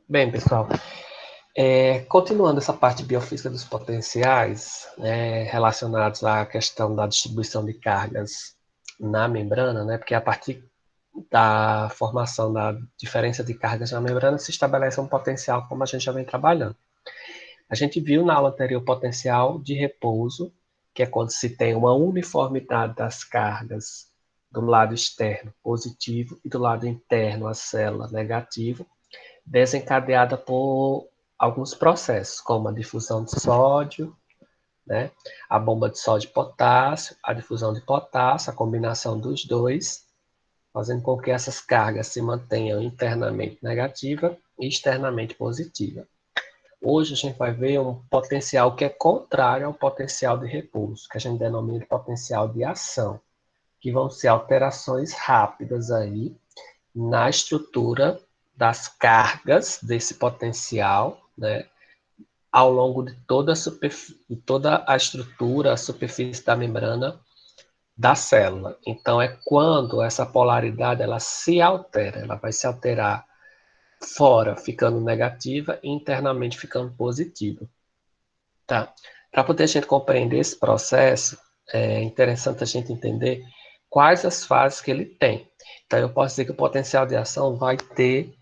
Bem, pessoal, continuando essa parte de biofísica dos potenciais, relacionados à questão da distribuição de cargas na membrana, né, porque a partir da formação da diferença de cargas na membrana se estabelece um potencial, como a gente já vem trabalhando. A gente viu na aula anterior o potencial de repouso, que é quando se tem uma uniformidade das cargas do lado externo positivo e do lado interno, a célula negativo, desencadeada por alguns processos, como a difusão de sódio, né? A bomba de sódio e potássio, a difusão de potássio, a combinação dos dois, fazendo com que essas cargas se mantenham internamente negativa e externamente positiva. Hoje a gente vai ver um potencial que é contrário ao potencial de repouso, que a gente denomina de potencial de ação, que vão ser alterações rápidas aí na estrutura das cargas desse potencial, né, ao longo de toda a estrutura, a superfície da membrana da célula. Então, é quando essa polaridade ela se altera, ela vai se alterar fora ficando negativa e internamente ficando positiva. Tá? Para poder a gente compreender esse processo, é interessante a gente entender quais as fases que ele tem. Então, eu posso dizer que o potencial de ação vai ter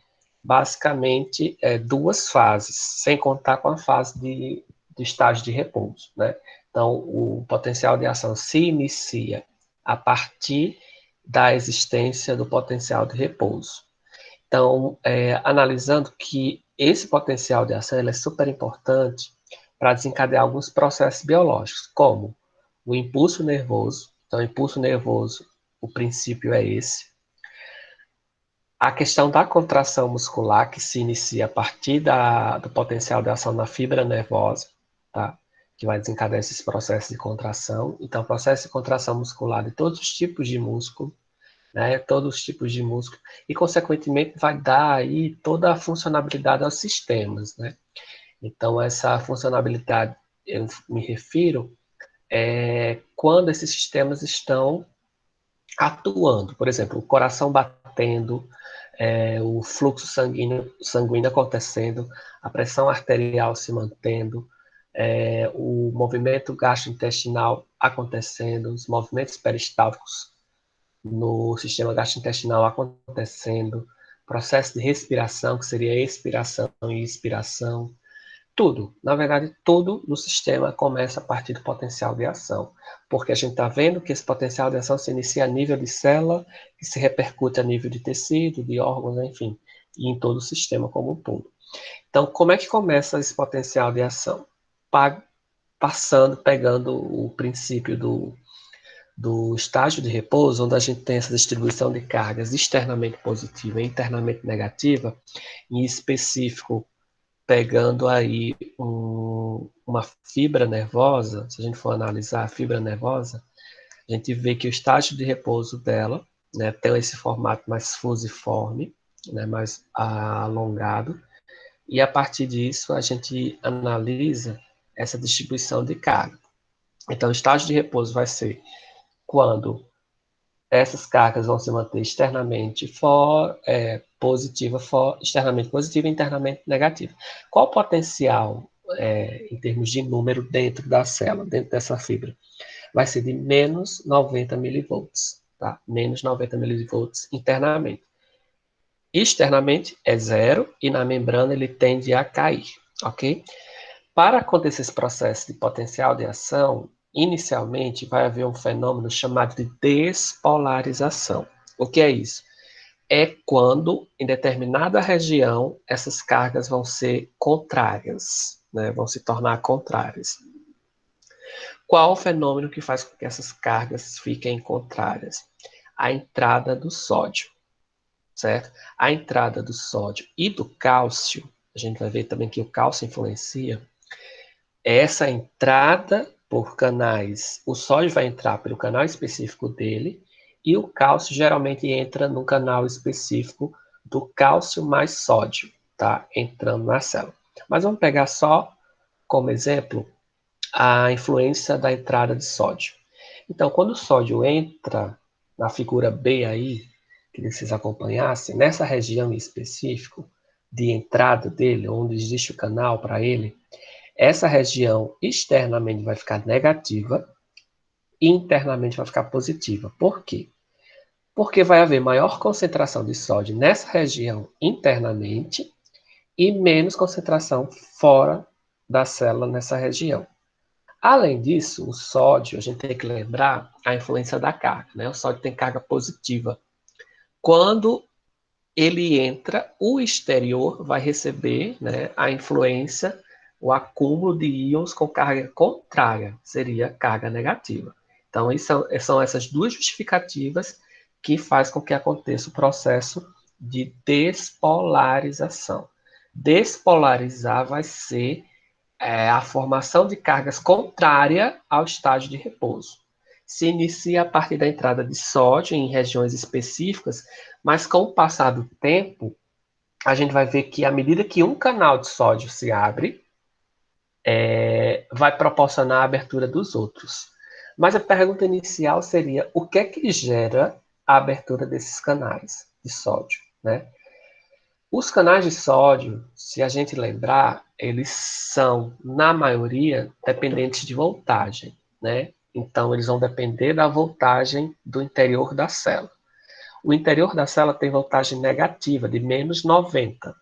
basicamente duas fases, sem contar com a fase de estágio de repouso, né? Então, o potencial de ação se inicia a partir da existência do potencial de repouso. Então, analisando que esse potencial de ação é super importante para desencadear alguns processos biológicos, como o impulso nervoso. Então, o impulso nervoso, o princípio é esse. A questão da contração muscular, que se inicia a partir do potencial de ação na fibra nervosa, tá? Que vai desencadear esses processos de contração. Então, processo de contração muscular de todos os tipos de músculo, né? Todos os tipos de músculo, e, consequentemente, vai dar aí toda a funcionalidade aos sistemas, né? Então, essa funcionalidade, eu me refiro, quando esses sistemas estão atuando. Por exemplo, o coração batendo, o fluxo sanguíneo acontecendo, a pressão arterial se mantendo, o movimento gastrointestinal acontecendo, os movimentos peristálticos no sistema gastrointestinal acontecendo, processo de respiração, que seria expiração e inspiração, tudo, na verdade, tudo no sistema começa a partir do potencial de ação, porque a gente está vendo que esse potencial de ação se inicia a nível de célula, que se repercute a nível de tecido, de órgãos, enfim, e em todo o sistema como um todo. Então, como é que começa esse potencial de ação? Pegando o princípio do estágio de repouso, onde a gente tem essa distribuição de cargas externamente positiva e internamente negativa, em específico, pegando aí uma fibra nervosa, se a gente for analisar a fibra nervosa, a gente vê que o estágio de repouso dela, né, tem esse formato mais fusiforme, né, mais alongado, e a partir disso a gente analisa essa distribuição de carga. Então, o estágio de repouso vai ser quando essas cargas vão se manter externamente externamente positiva e internamente negativa. Qual o potencial em termos de número dentro da célula, dentro dessa fibra? Vai ser de menos 90 milivolts, tá? Menos 90 milivolts internamente. Externamente é zero e na membrana ele tende a cair, ok? Para acontecer esse processo de potencial de ação, inicialmente vai haver um fenômeno chamado de despolarização. O que é isso? É quando, em determinada região, essas cargas vão ser contrárias, né? Vão se tornar contrárias. Qual o fenômeno que faz com que essas cargas fiquem contrárias? A entrada do sódio, certo? A entrada do sódio e do cálcio, a gente vai ver também que o cálcio influencia, essa entrada por canais, o sódio vai entrar pelo canal específico dele e o cálcio geralmente entra no canal específico do cálcio mais sódio, tá? Entrando na célula. Mas vamos pegar só como exemplo a influência da entrada de sódio. Então, quando o sódio entra na figura B aí, que vocês acompanhassem, nessa região em específico, de entrada dele, onde existe o canal para ele, essa região externamente vai ficar negativa e internamente vai ficar positiva. Por quê? Porque vai haver maior concentração de sódio nessa região internamente e menos concentração fora da célula nessa região. Além disso, o sódio, a gente tem que lembrar a influência da carga, né? O sódio tem carga positiva. Quando ele entra, o exterior vai receber, né, a influência, o acúmulo de íons com carga contrária, seria carga negativa. Então, são essas duas justificativas que faz com que aconteça o processo de despolarização. Despolarizar vai ser a formação de cargas contrária ao estágio de repouso. Se inicia a partir da entrada de sódio em regiões específicas, mas com o passar do tempo, a gente vai ver que à medida que um canal de sódio se abre, vai proporcionar a abertura dos outros. Mas a pergunta inicial seria: o que é que gera a abertura desses canais de sódio, né? Os canais de sódio, se a gente lembrar, eles são, na maioria, dependentes de voltagem, né? Então, eles vão depender da voltagem do interior da célula. O interior da célula tem voltagem negativa, de menos 90.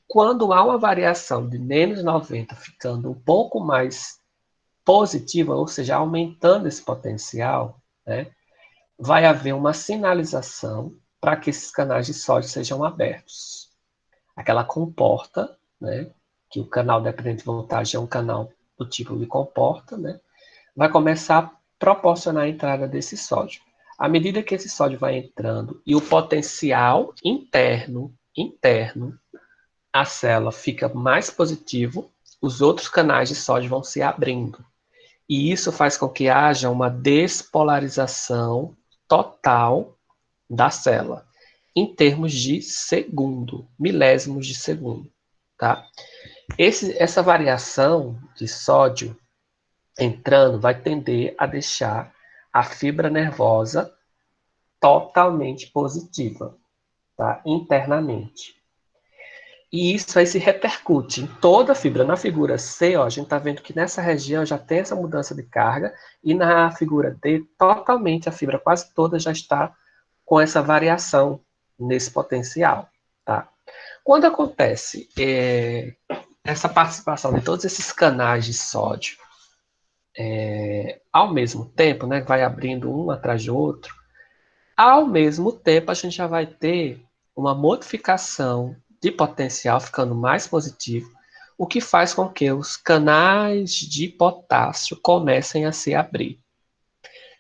Quando há uma variação de menos 90 ficando um pouco mais positiva, ou seja, aumentando esse potencial, né, vai haver uma sinalização para que esses canais de sódio sejam abertos. Aquela comporta, né, que o canal dependente de voltagem é um canal do tipo de comporta, né, vai começar a proporcionar a entrada desse sódio. À medida que esse sódio vai entrando e o potencial interno a célula fica mais positivo, os outros canais de sódio vão se abrindo. E isso faz com que haja uma despolarização total da célula, em termos de segundo, milésimos de segundo. Tá? Essa variação de sódio entrando vai tender a deixar a fibra nervosa totalmente positiva, tá? Internamente. E isso aí se repercute em toda a fibra. Na figura C, ó, a gente está vendo que nessa região já tem essa mudança de carga, e na figura D, totalmente a fibra quase toda já está com essa variação nesse potencial. Tá? Quando acontece essa participação de todos esses canais de sódio ao mesmo tempo, né, vai abrindo um atrás de outro, ao mesmo tempo a gente já vai ter uma modificação de potencial ficando mais positivo, o que faz com que os canais de potássio comecem a se abrir.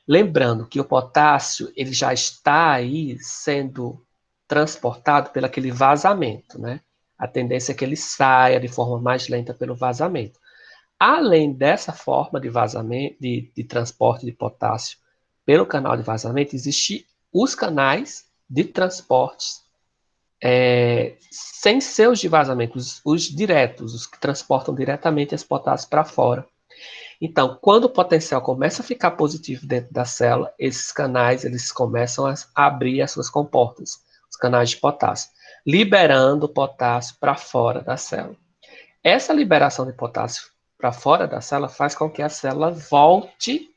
Lembrando que o potássio ele já está aí sendo transportado pelo aquele vazamento, né? A tendência é que ele saia de forma mais lenta pelo vazamento. Além dessa forma de vazamento, de transporte de potássio pelo canal de vazamento, existem os canais de transporte sem seus de vazamento, os diretos, os que transportam diretamente esse potássio para fora. Então, quando o potencial começa a ficar positivo dentro da célula, esses canais eles começam a abrir as suas comportas, os canais de potássio, liberando o potássio para fora da célula. Essa liberação de potássio para fora da célula faz com que a célula volte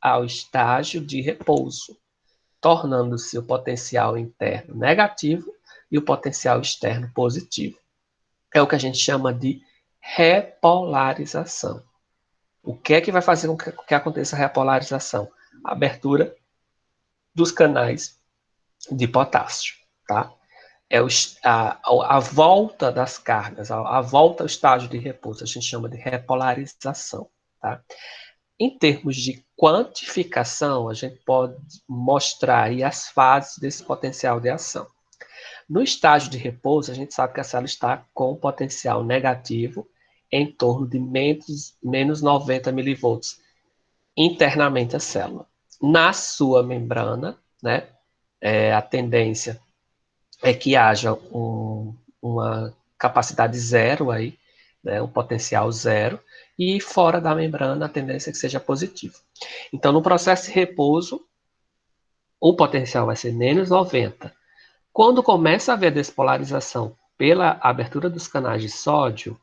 ao estágio de repouso, tornando-se o potencial interno negativo e o potencial externo positivo. É o que a gente chama de repolarização. O que é que vai fazer com que aconteça a repolarização? A abertura dos canais de potássio, tá? A volta das cargas, a volta ao estágio de repouso, a gente chama de repolarização, tá? Em termos de quantificação, a gente pode mostrar aí as fases desse potencial de ação. No estágio de repouso, a gente sabe que a célula está com potencial negativo em torno de menos 90 milivolts internamente a célula. Na sua membrana, né, a tendência é que haja uma capacidade zero aí, né, um potencial zero, e fora da membrana a tendência é que seja positivo. Então, no processo de repouso, o potencial vai ser menos 90. Quando começa a haver despolarização pela abertura dos canais de sódio,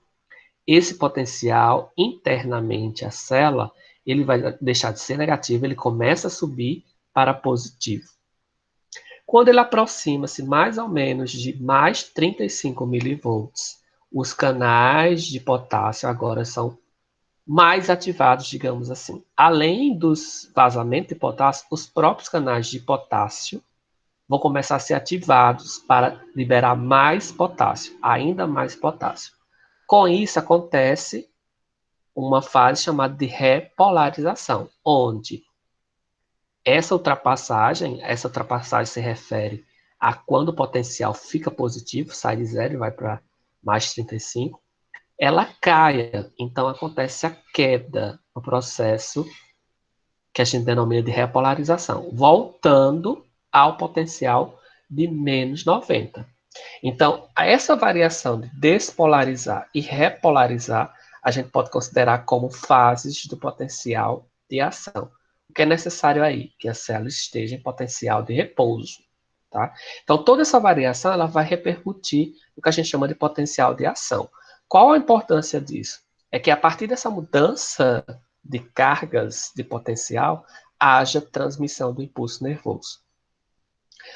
esse potencial internamente a célula, ele vai deixar de ser negativo, ele começa a subir para positivo. Quando ele aproxima-se mais ou menos de mais 35 milivolts, os canais de potássio agora são mais ativados, digamos assim. Além dos vazamentos de potássio, os próprios canais de potássio vão começar a ser ativados para liberar mais potássio, ainda mais potássio. Com isso, acontece uma fase chamada de repolarização, onde essa ultrapassagem se refere a quando o potencial fica positivo, sai de zero e vai para mais 35, ela caia. Então, acontece a queda no processo que a gente denomina de repolarização, voltando ao potencial de menos 90. Então, essa variação de despolarizar e repolarizar, a gente pode considerar como fases do potencial de ação. O que é necessário aí? Que a célula esteja em potencial de repouso. Tá? Então, toda essa variação ela vai repercutir no que a gente chama de potencial de ação. Qual a importância disso? É que a partir dessa mudança de cargas de potencial, haja transmissão do impulso nervoso.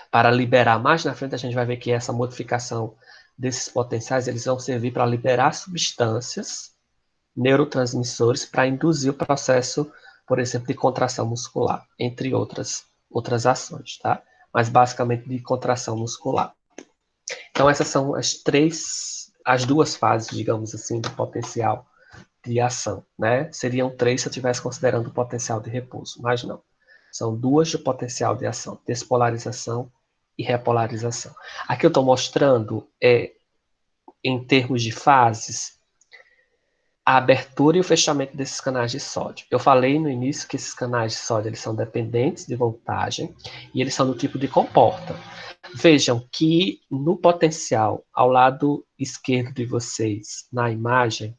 Para liberar mais na frente, a gente vai ver que essa modificação desses potenciais, eles vão servir para liberar substâncias, neurotransmissores, para induzir o processo, por exemplo, de contração muscular, entre outras ações, tá? Mas basicamente de contração muscular. Então essas são as duas fases, digamos assim, do potencial de ação, né? Seriam três se eu estivesse considerando o potencial de repouso, mas não. São duas do potencial de ação, despolarização e repolarização. Aqui eu estou mostrando, em termos de fases, a abertura e o fechamento desses canais de sódio. Eu falei no início que esses canais de sódio eles são dependentes de voltagem e eles são do tipo de comporta. Vejam que no potencial, ao lado esquerdo de vocês, na imagem,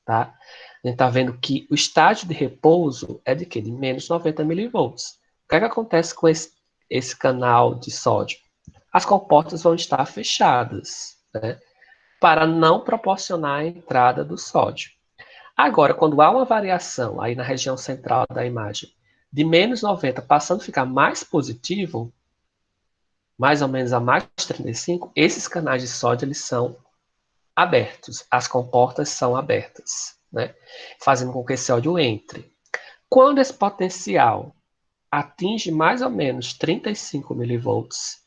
tá? A gente está vendo que o estágio de repouso é de quê? De menos 90 milivolts. O que é que acontece com esse canal de sódio? As comportas vão estar fechadas, né? Para não proporcionar a entrada do sódio. Agora, quando há uma variação aí na região central da imagem, de menos 90 passando a ficar mais positivo, mais ou menos a mais 35, esses canais de sódio eles são abertos, as comportas são abertas, né? Fazendo com que esse sódio entre. Quando esse potencial atinge mais ou menos 35 milivolts,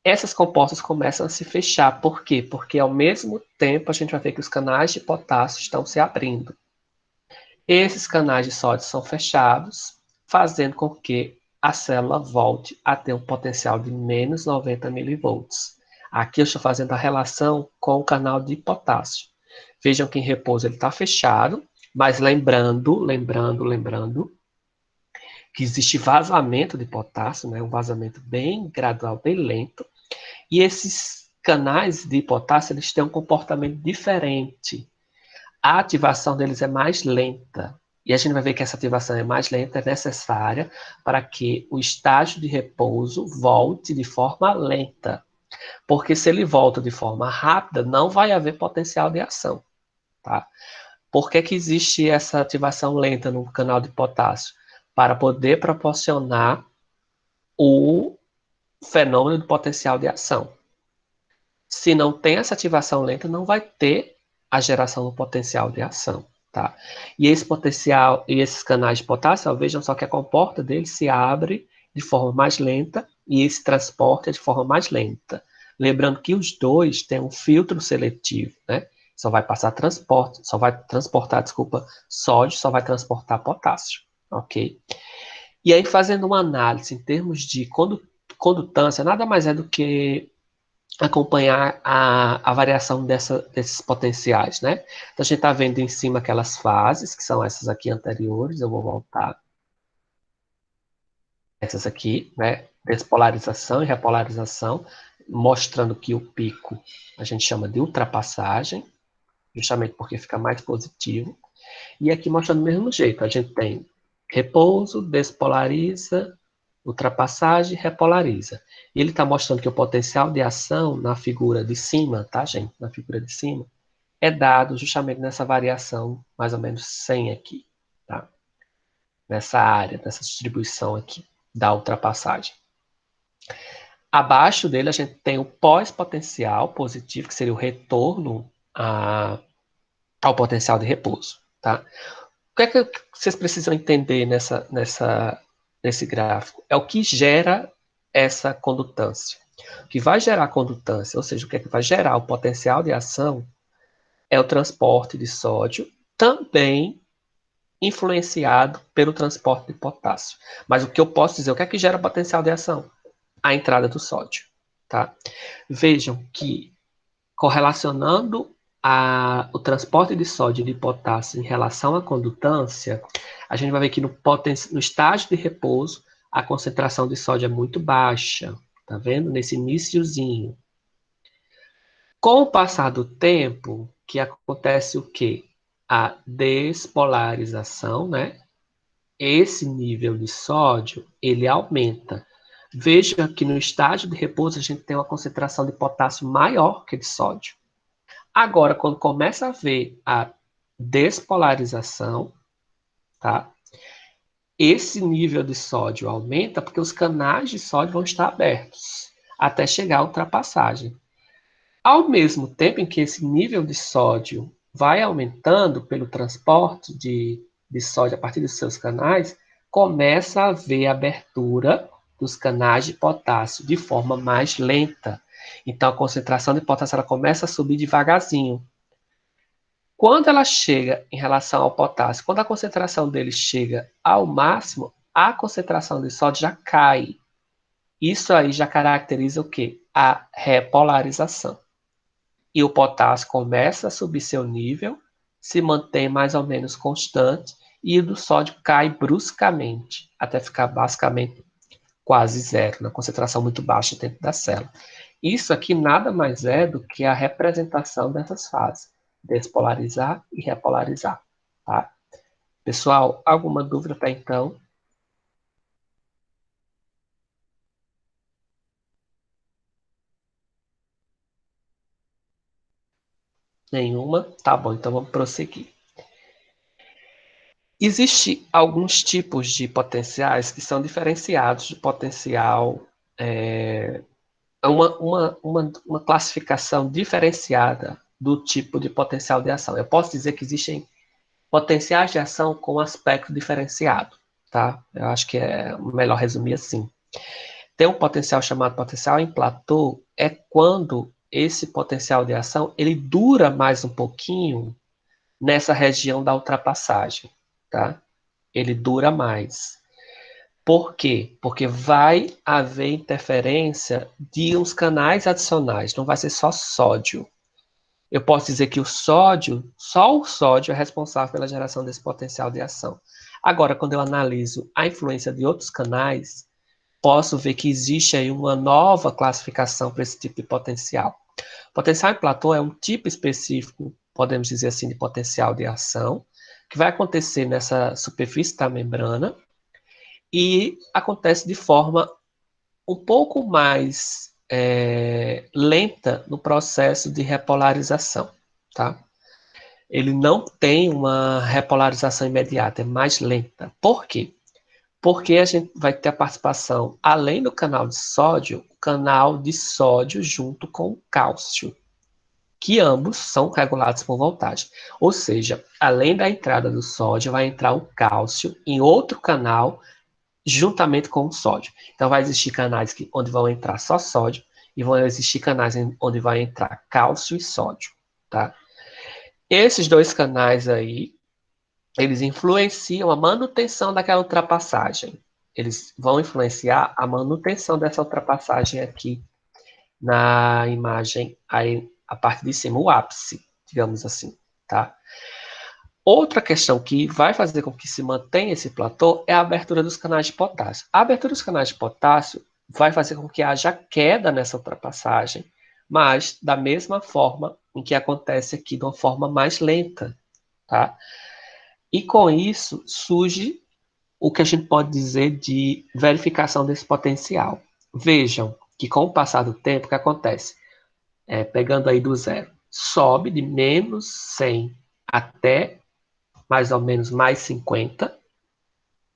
essas compostas começam a se fechar. Por quê? Porque ao mesmo tempo a gente vai ver que os canais de potássio estão se abrindo. Esses canais de sódio são fechados, fazendo com que a célula volte a ter um potencial de menos 90 milivolts. Aqui eu estou fazendo a relação com o canal de potássio. Vejam que em repouso ele está fechado, mas lembrando que existe vazamento de potássio, né? Um vazamento bem gradual, bem lento, e esses canais de potássio eles têm um comportamento diferente. A ativação deles é mais lenta. E a gente vai ver que essa ativação é mais lenta, é necessária para que o estágio de repouso volte de forma lenta. Porque se ele volta de forma rápida, não vai haver potencial de ação. Tá? Por que existe essa ativação lenta no canal de potássio? Para poder proporcionar o fenômeno de potencial de ação. Se não tem essa ativação lenta, não vai ter a geração do potencial de ação. Tá? E esse potencial e esses canais de potássio, vejam só que a comporta dele se abre de forma mais lenta e esse transporte é de forma mais lenta. Lembrando que os dois têm um filtro seletivo, né? Só vai transportar, sódio, só vai transportar potássio, ok? E aí, fazendo uma análise em termos de condutância, nada mais é do que acompanhar a variação desses potenciais, né? Então, a gente está vendo em cima aquelas fases, que são essas aqui anteriores, eu vou voltar. Essas aqui, né? Despolarização e repolarização, mostrando que o pico a gente chama de ultrapassagem, justamente porque fica mais positivo. E aqui mostrando do mesmo jeito, a gente tem repouso, despolariza, ultrapassagem, repolariza. E ele está mostrando que o potencial de ação na figura de cima, tá, gente? Na figura de cima, é dado justamente nessa variação, mais ou menos 100 aqui, tá? Nessa área, nessa distribuição aqui da ultrapassagem. Abaixo dele, a gente tem o pós-potencial positivo, que seria o retorno ao potencial de repouso, tá? O que é que vocês precisam entender nesse gráfico? É o que gera essa condutância. O que vai gerar a condutância, ou seja, o que é que vai gerar o potencial de ação, é o transporte de sódio, também influenciado pelo transporte de potássio. Mas o que eu posso dizer, o que é que gera potencial de ação? A entrada do sódio, tá? Vejam que, correlacionando o transporte de sódio e de potássio em relação à condutância, a gente vai ver que no estágio de repouso, a concentração de sódio é muito baixa, tá vendo? Nesse iniciozinho. Com o passar do tempo, que acontece o quê? A despolarização, né? Esse nível de sódio, ele aumenta. Veja que no estágio de repouso a gente tem uma concentração de potássio maior que de sódio. Agora, quando começa a ver a despolarização, tá? Esse nível de sódio aumenta porque os canais de sódio vão estar abertos até chegar à ultrapassagem. Ao mesmo tempo em que esse nível de sódio vai aumentando pelo transporte de sódio a partir dos seus canais, começa a haver abertura dos canais de potássio de forma mais lenta. Então, a concentração de potássio ela começa a subir devagarzinho. Quando ela chega em relação ao potássio, quando a concentração dele chega ao máximo, a concentração de sódio já cai. Isso aí já caracteriza o quê? A repolarização. E o potássio começa a subir seu nível, se mantém mais ou menos constante, e o do sódio cai bruscamente, até ficar basicamente quase zero, na concentração muito baixa dentro da célula. Isso aqui nada mais é do que a representação dessas fases, despolarizar e repolarizar, tá? Pessoal, alguma dúvida até então? Nenhuma? Tá bom, então vamos prosseguir. Existem alguns tipos de potenciais que são diferenciados do potencial, uma classificação diferenciada do tipo de potencial de ação. Eu posso dizer que existem potenciais de ação com aspecto diferenciado, tá? Eu acho que é melhor resumir assim. Tem um potencial chamado potencial em platô, é quando esse potencial de ação ele dura mais um pouquinho nessa região da ultrapassagem, tá? Ele dura mais. Por quê? Porque vai haver interferência de uns canais adicionais, não vai ser só sódio. Eu posso dizer que só o sódio é responsável pela geração desse potencial de ação. Agora, quando eu analiso a influência de outros canais, posso ver que existe aí uma nova classificação para esse tipo de potencial. Potencial em platô é um tipo específico, podemos dizer assim, de potencial de ação, que vai acontecer nessa superfície da membrana e acontece de forma um pouco mais lenta no processo de repolarização, tá? Ele não tem uma repolarização imediata, é mais lenta. Por quê? Porque a gente vai ter a participação, além do canal de sódio, o canal de sódio junto com o cálcio, que ambos são regulados por voltagem. Ou seja, além da entrada do sódio, vai entrar o cálcio em outro canal juntamente com o sódio. Então, vai existir canais onde vão entrar só sódio e vão existir canais onde vai entrar cálcio e sódio, tá? Esses dois canais aí, eles influenciam a manutenção daquela ultrapassagem. Eles vão influenciar a manutenção dessa ultrapassagem aqui na imagem, aí, a parte de cima, o ápice, digamos assim, tá? Outra questão que vai fazer com que se mantenha esse platô é a abertura dos canais de potássio. A abertura dos canais de potássio vai fazer com que haja queda nessa ultrapassagem, mas da mesma forma em que acontece aqui, de uma forma mais lenta, tá? E com isso surge o que a gente pode dizer de verificação desse potencial? Vejam que com o passar do tempo, o que acontece? Pegando aí do zero, sobe de menos 100 até mais ou menos mais 50,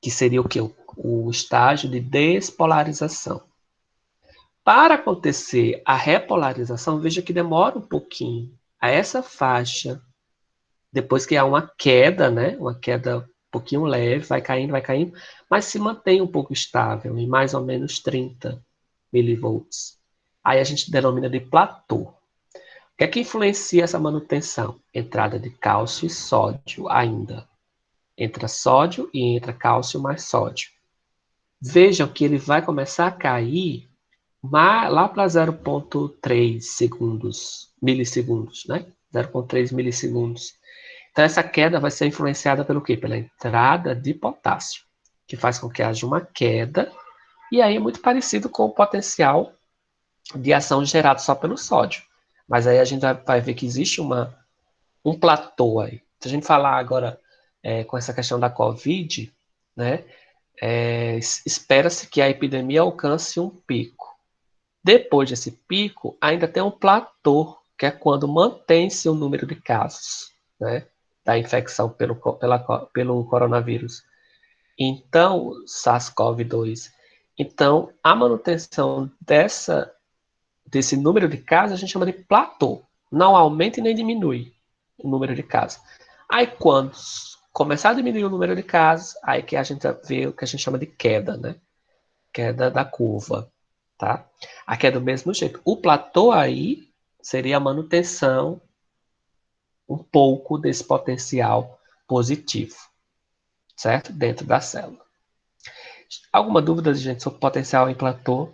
que seria o que? O estágio de despolarização. Para acontecer a repolarização, veja que demora um pouquinho. A essa faixa, depois que há uma queda, né? Uma queda um pouquinho leve, vai caindo, mas se mantém um pouco estável, em mais ou menos 30 milivolts. Aí a gente denomina de platô. O que é que influencia essa manutenção? Entrada de cálcio e sódio ainda. Entra sódio e entra cálcio mais sódio. Vejam que ele vai começar a cair lá para 0,3 segundos, milissegundos, né? 0,3 milissegundos. Então, essa queda vai ser influenciada pelo quê? Pela entrada de potássio, que faz com que haja uma queda, e aí é muito parecido com o potencial de ação gerado só pelo sódio. Mas aí a gente vai ver que existe um platô aí. Se a gente falar agora com essa questão da Covid, né, espera-se que a epidemia alcance um pico. Depois desse pico, ainda tem um platô, que é quando mantém-se o número de casos, né, da infecção pelo coronavírus. Então, SARS-CoV-2. Então, a manutenção desse número de casos a gente chama de platô. Não aumenta e nem diminui o número de casos. Aí, quando começar a diminuir o número de casos, aí que a gente vê o que a gente chama de queda, né? Queda da curva, tá? Aqui é do mesmo jeito. O platô aí seria a manutenção um pouco desse potencial positivo, certo? Dentro da célula. Alguma dúvida, gente, sobre potencial em platô?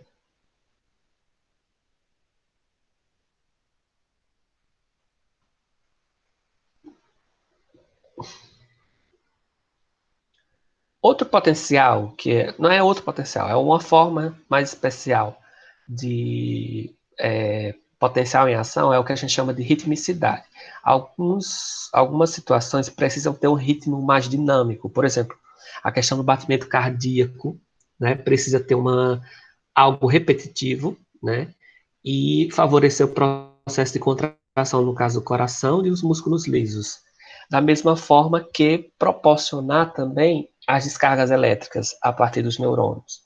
Outro potencial, não é outro potencial, é uma forma mais especial de potencial em ação, é o que a gente chama de ritmicidade. Algumas situações precisam ter um ritmo mais dinâmico. Por exemplo, a questão do batimento cardíaco, né, precisa ter algo repetitivo, né, e favorecer o processo de contração, no caso do coração e os músculos lisos. Da mesma forma que proporcionar também as descargas elétricas a partir dos neurônios.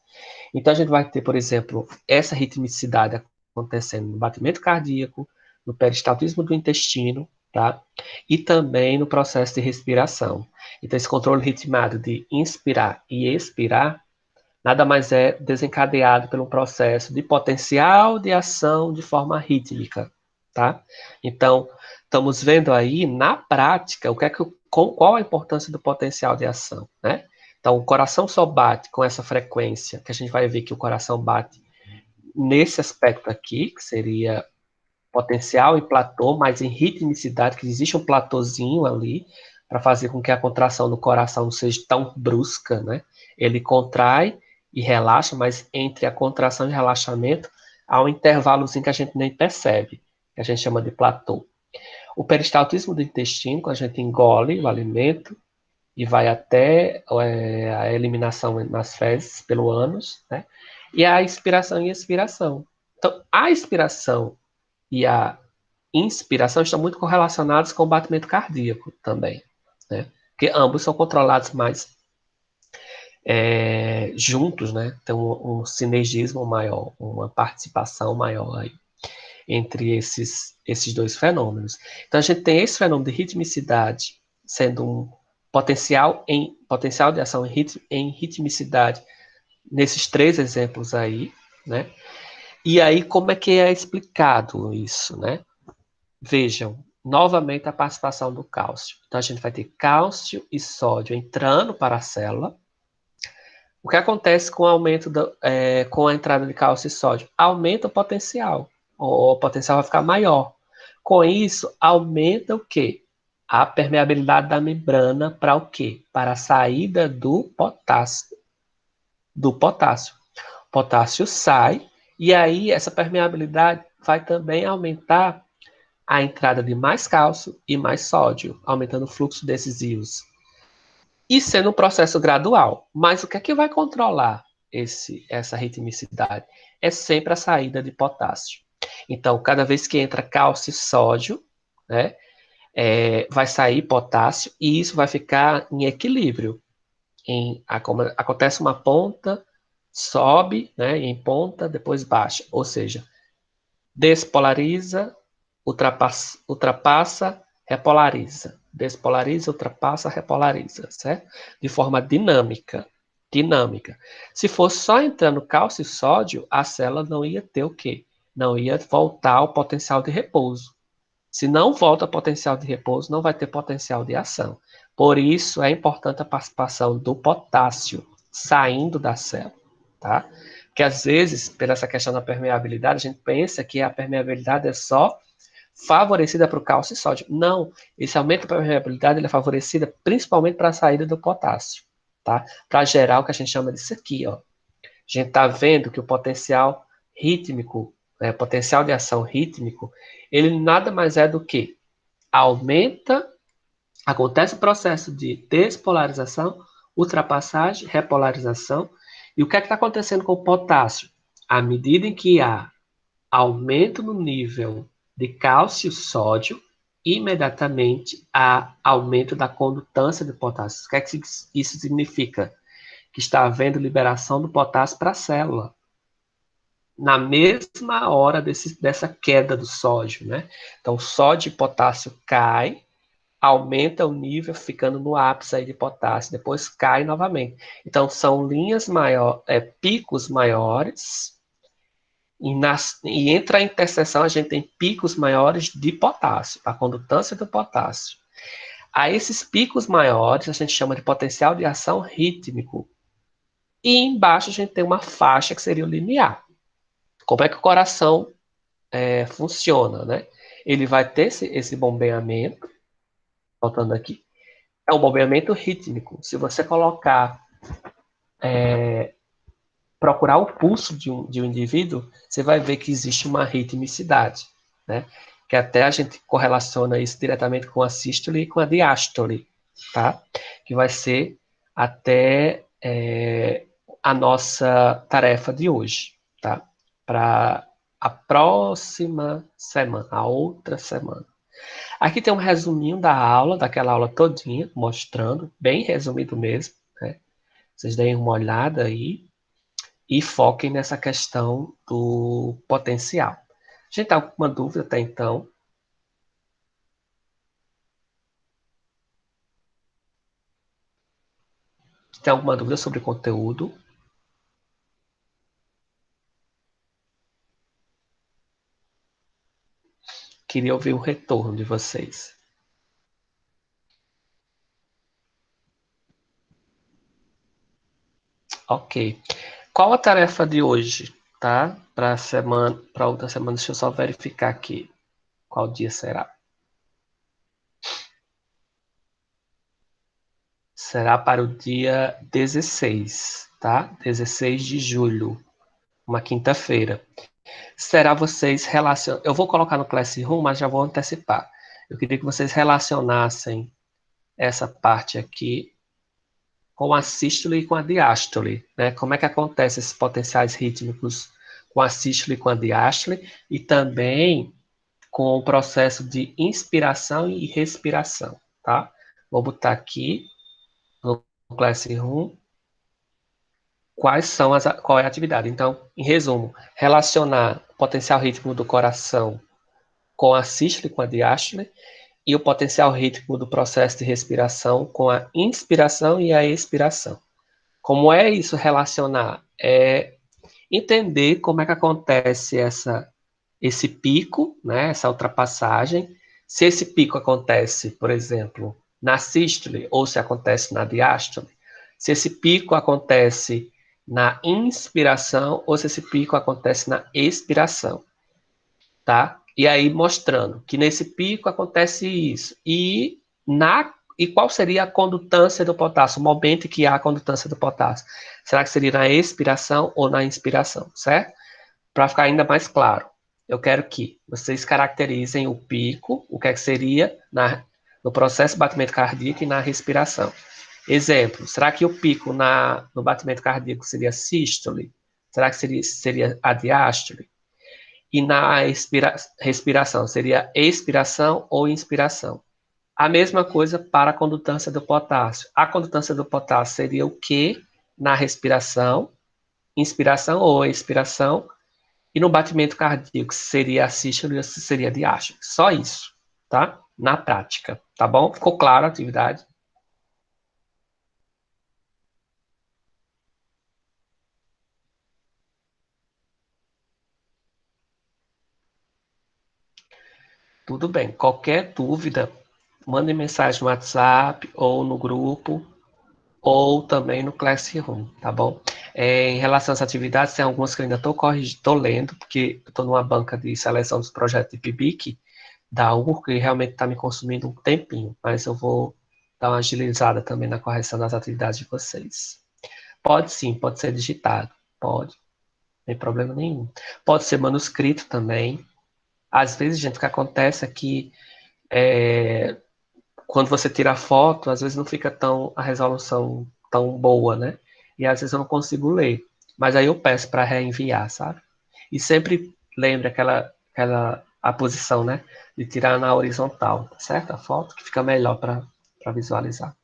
Então, a gente vai ter, por exemplo, essa ritmicidade acontecendo no batimento cardíaco, no peristaltismo do intestino, tá? E também no processo de respiração. Então, esse controle ritmado de inspirar e expirar nada mais é desencadeado pelo processo de potencial de ação de forma rítmica, tá? Então, estamos vendo aí na prática qual a importância do potencial de ação, né? Então, o coração só bate com essa frequência, que a gente vai ver que o coração bate nesse aspecto aqui, que seria potencial e platô, mas em ritmicidade, que existe um platôzinho ali, para fazer com que a contração do coração não seja tão brusca, né? Ele contrai e relaxa, mas entre a contração e relaxamento há um intervalozinho que a gente nem percebe, que a gente chama de platô. O peristaltismo do intestino, quando a gente engole o alimento e vai até a eliminação nas fezes pelo ânus, né? E a inspiração e expiração. Então, a expiração e a inspiração estão muito correlacionados com o batimento cardíaco também, né? Porque ambos são controlados mais juntos, né? Tem um sinergismo maior, uma participação maior aí entre esses dois fenômenos. Então a gente tem esse fenômeno de ritmicidade sendo um potencial de ação em ritmicidade nesses três exemplos aí, né? E aí como é que é explicado isso, né? Vejam, novamente a participação do cálcio. Então a gente vai ter cálcio e sódio entrando para a célula. O que acontece com o aumento com a entrada de cálcio e sódio? Aumenta o potencial. O potencial vai ficar maior. Com isso, aumenta o quê? A permeabilidade da membrana para o quê? Para a saída do potássio. O potássio sai, e aí essa permeabilidade vai também aumentar a entrada de mais cálcio e mais sódio, aumentando o fluxo desses íons. e sendo um processo gradual. Mas o que é que vai controlar essa ritmicidade? É sempre a saída de potássio. Então, cada vez que entra cálcio e sódio, né, vai sair potássio e isso vai ficar em equilíbrio. Acontece uma ponta, sobe, né, em ponta, depois baixa. Ou seja, despolariza, ultrapassa, repolariza. Despolariza, ultrapassa, repolariza, certo? De forma dinâmica. Dinâmica. Se fosse só entrando cálcio e sódio, a célula não ia ter o quê? Não ia voltar ao potencial de repouso. Se não volta ao potencial de repouso, não vai ter potencial de ação. Por isso é importante a participação do potássio saindo da célula, tá? Porque às vezes, pela essa questão da permeabilidade, a gente pensa que a permeabilidade é só favorecida para o cálcio e sódio. Não, esse aumento da permeabilidade ele é favorecida principalmente para a saída do potássio, tá? Para gerar o que a gente chama disso aqui, ó. A gente está vendo que o potencial rítmico, potencial de ação rítmico, ele nada mais é do que aumenta, acontece o processo de despolarização, ultrapassagem, repolarização. E o que é que está acontecendo com o potássio? À medida em que há aumento no nível de cálcio e sódio, imediatamente há aumento da condutância de potássio. O que é que isso significa? Que está havendo liberação do potássio para a célula na mesma hora dessa queda do sódio, né? Então, sódio e potássio cai, aumenta o nível, ficando no ápice aí de potássio, depois cai novamente. Então, são linhas maiores, picos maiores, e entre a interseção a gente tem picos maiores de potássio, a condutância do potássio. A esses picos maiores a gente chama de potencial de ação rítmico. E embaixo a gente tem uma faixa que seria o linear. Como é que o coração funciona, né? Ele vai ter esse bombeamento, voltando aqui, é um bombeamento rítmico. Se você procurar o pulso de um indivíduo, você vai ver que existe uma ritmicidade, né? Que até a gente correlaciona isso diretamente com a sístole e com a diástole, tá? Que vai ser até a nossa tarefa de hoje, tá? Para a próxima semana, a outra semana. Aqui tem um resuminho da aula, daquela aula todinha, mostrando, bem resumido mesmo, né? Vocês deem uma olhada aí e foquem nessa questão do potencial. A gente tem alguma dúvida até então? Tem alguma dúvida sobre o conteúdo? Queria ouvir o retorno de vocês. Ok. Qual a tarefa de hoje, tá? Para outra semana, deixa eu só verificar aqui qual dia será. Será para o dia 16, tá? 16 de julho, uma quinta-feira. Será vocês relacionar. Eu vou colocar no Classroom, mas já vou antecipar. Eu queria que vocês relacionassem essa parte aqui com a sístole e com a diástole, né? Como é que acontece esses potenciais rítmicos com a sístole e com a diástole e também com o processo de inspiração e respiração, tá? Vou botar aqui no Classroom qual é a atividade. Então, em resumo, relacionar o potencial rítmico do coração com a sístole e com a diástole e o potencial rítmico do processo de respiração com a inspiração e a expiração. Como é isso relacionar? É entender como é que acontece esse pico, né, essa ultrapassagem. Se esse pico acontece, por exemplo, na sístole ou se acontece na diástole. Se esse pico acontece na inspiração ou se esse pico acontece na expiração, tá? E aí mostrando que nesse pico acontece isso. E qual seria a condutância do potássio, o momento em que há a condutância do potássio? Será que seria na expiração ou na inspiração, certo? Para ficar ainda mais claro, eu quero que vocês caracterizem o pico, o que é que seria no processo de batimento cardíaco e na respiração. Exemplo, será que o pico no batimento cardíaco seria sístole? Será que seria a diástole? E na respiração, seria expiração ou inspiração? A mesma coisa para a condutância do potássio. A condutância do potássio seria o que na respiração, inspiração ou expiração? E no batimento cardíaco, seria a sístole ou seria a diástole? Só isso, tá? Na prática, tá bom? Ficou claro a atividade? Tudo bem. Qualquer dúvida, mande mensagem no WhatsApp ou no grupo ou também no Classroom, tá bom? Em relação às atividades, tem algumas que eu ainda estou corrigindo, estou lendo, porque estou numa banca de seleção dos projetos de PIBIC da URC e realmente está me consumindo um tempinho, mas eu vou dar uma agilizada também na correção das atividades de vocês. Pode sim, pode ser digitado, pode, não tem problema nenhum. Pode ser manuscrito também. Às vezes, gente, o que acontece é que é, quando você tira a foto, às vezes não fica a resolução tão boa, né? E às vezes eu não consigo ler. Mas aí eu peço para reenviar, sabe? E sempre lembre a posição, né? De tirar na horizontal, tá certo? A foto que fica melhor para visualizar.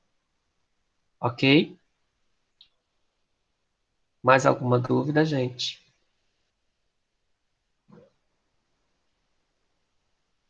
Ok? Mais alguma dúvida, gente?